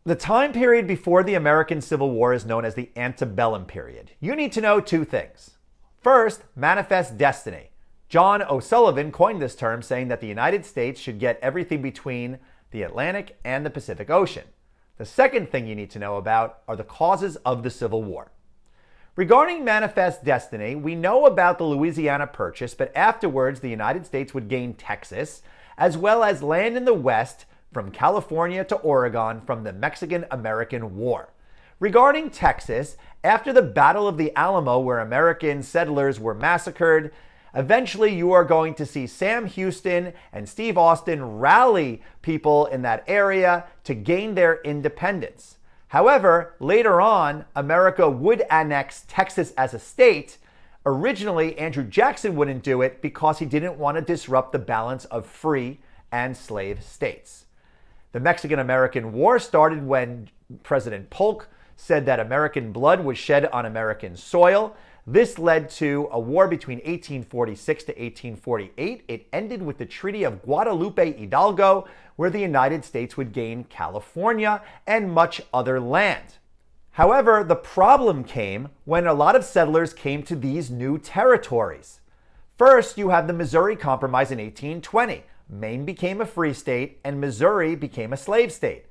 The time period before the American Civil War is known as the antebellum period. You need to know two things. First, manifest destiny. John O'Sullivan coined this term, saying that the United States should get everything between the Atlantic and the Pacific Ocean. The second thing you need to know about are the causes of the Civil War. Regarding manifest destiny, we know about the Louisiana Purchase, but afterwards the United States would gain Texas, as well as land in the West from California to Oregon from the Mexican-American War. Regarding Texas, after the Battle of the Alamo, where American settlers were massacred, eventually you are going to see Sam Houston and Steve Austin rally people in that area to gain their independence. However, later on, America would annex Texas as a state. Originally, Andrew Jackson wouldn't do it because he didn't want to disrupt the balance of free and slave states. The Mexican-American War started when President Polk said that American blood was shed on American soil. This led to a war between 1846 to 1848. It ended with the Treaty of Guadalupe Hidalgo, where the United States would gain California and much other land. However, the problem came when a lot of settlers came to these new territories. First, you have the Missouri Compromise in 1820. Maine became a free state and Missouri became a slave state.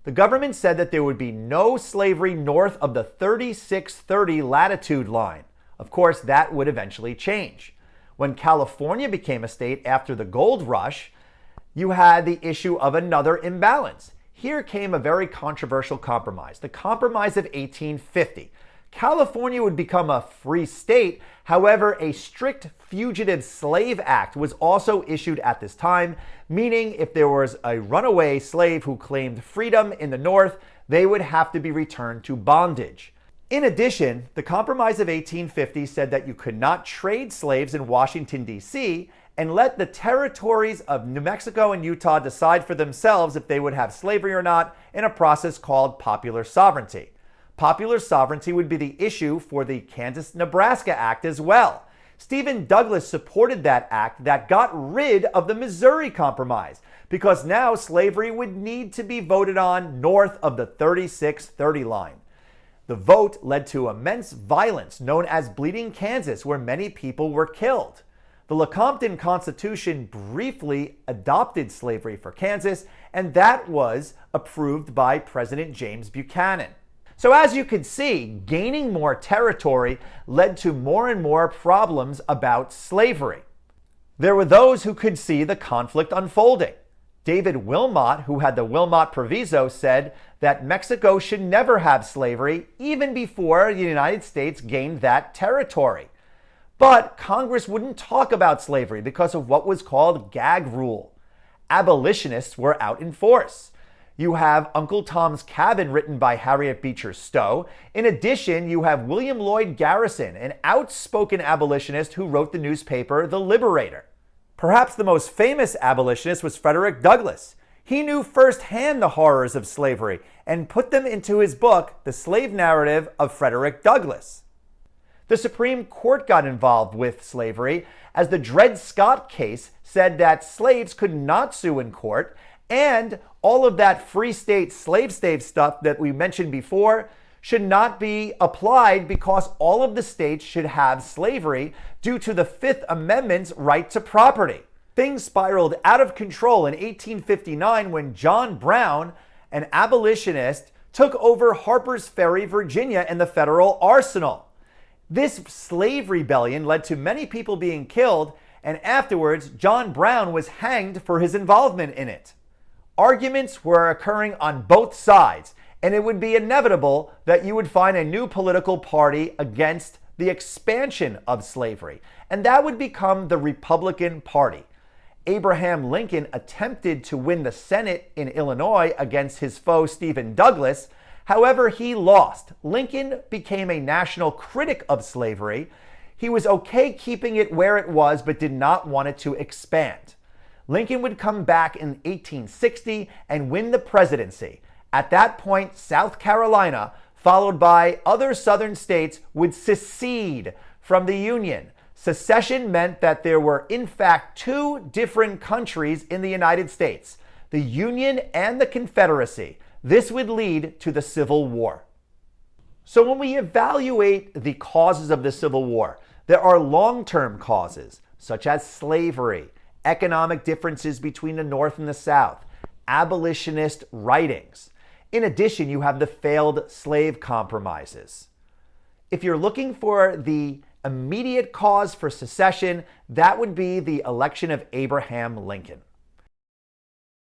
The government said that there would be no slavery north of the 3630 latitude line. Of course, that would eventually change. When California became a state after the gold rush, you had the issue of another imbalance. Here came a very controversial compromise, the Compromise of 1850. California would become a free state. However, a strict Fugitive Slave Act was also issued at this time, meaning if there was a runaway slave who claimed freedom in the North, they would have to be returned to bondage. In addition, the Compromise of 1850 said that you could not trade slaves in Washington, D.C., and let the territories of New Mexico and Utah decide for themselves if they would have slavery or not in a process called popular sovereignty. Popular sovereignty would be the issue for the Kansas-Nebraska Act as well. Stephen Douglas supported that act that got rid of the Missouri Compromise because now slavery would need to be voted on north of the 3630 line. The vote led to immense violence known as Bleeding Kansas, where many people were killed. The Lecompton Constitution briefly adopted slavery for Kansas, and that was approved by President James Buchanan. So as you can see, gaining more territory led to more and more problems about slavery. There were those who could see the conflict unfolding. David Wilmot, who had the Wilmot Proviso, said that Mexico should never have slavery even before the United States gained that territory. But Congress wouldn't talk about slavery because of what was called gag rule. Abolitionists were out in force. You have Uncle Tom's Cabin, written by Harriet Beecher Stowe. In addition, you have William Lloyd Garrison, an outspoken abolitionist who wrote the newspaper The Liberator. Perhaps the most famous abolitionist was Frederick Douglass. He knew firsthand the horrors of slavery and put them into his book, The Slave Narrative of Frederick Douglass. The Supreme Court got involved with slavery as the Dred Scott case said that slaves could not sue in court, and all of that free state, slave state stuff that we mentioned before should not be applied because all of the states should have slavery due to the Fifth Amendment's right to property. Things spiraled out of control in 1859 when John Brown, an abolitionist, took over Harper's Ferry, Virginia, and the federal arsenal. This slave rebellion led to many people being killed, and afterwards, John Brown was hanged for his involvement in it. Arguments were occurring on both sides, and it would be inevitable that you would find a new political party against the expansion of slavery, and that would become the Republican Party. Abraham Lincoln attempted to win the Senate in Illinois against his foe Stephen Douglas. However, he lost. Lincoln became a national critic of slavery. He was okay keeping it where it was, but did not want it to expand. Lincoln would come back in 1860 and win the presidency. At that point, South Carolina, followed by other southern states, would secede from the Union. Secession meant that there were, in fact, two different countries in the United States, the Union and the Confederacy. This would lead to the Civil War. So when we evaluate the causes of the Civil War, there are long-term causes, such as slavery, economic differences between the North and the South, abolitionist writings. In addition, you have the failed slave compromises. If you're looking for the immediate cause for secession, that would be the election of Abraham Lincoln.